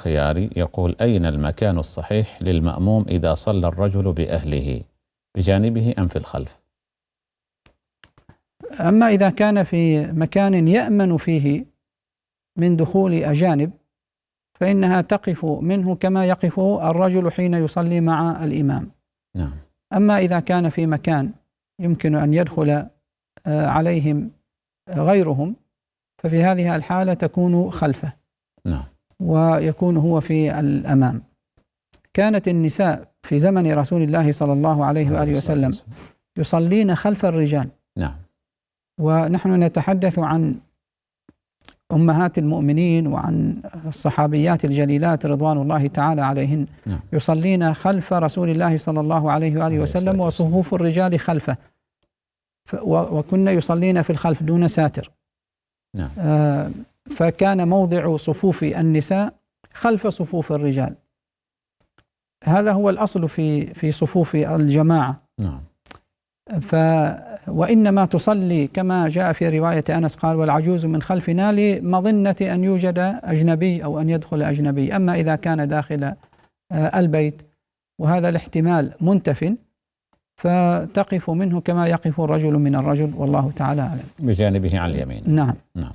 الخياري يقول: أين المكان الصحيح للمأموم إذا صلى الرجل بأهله، بجانبه أم في الخلف؟ أما إذا كان في مكان يأمن فيه من دخول أجانب فإنها تقف منه كما يقف الرجل حين يصلي مع الإمام. نعم. أما إذا كان في مكان يمكن أن يدخل عليهم غيرهم ففي هذه الحالة تكون خلفه. نعم. ويكون هو في الأمام. كانت النساء في زمن رسول الله صلى الله عليه وآله وسلم يصلين خلف الرجال. نعم. ونحن نتحدث عن أمهات المؤمنين وعن الصحابيات الجليلات رضوان الله تعالى عليهن. نعم. يصلين خلف رسول الله صلى الله عليه وآله وسلم وصفوف الرجال خلفه، وكنا يصلين في الخلف دون ساتر. نعم. فكان موضع صفوف النساء خلف صفوف الرجال. هذا هو الأصل في صفوف الجماعة. نعم. وإنما تصلي كما جاء في رواية أنس قال: والعجوز من خلفنا لمظنة أن يوجد أجنبي أو أن يدخل أجنبي. أما إذا كان داخل البيت وهذا الاحتمال منتف فتقف منه كما يقف الرجل من الرجل، والله تعالى أعلم. بجانبه على اليمين. نعم. نعم.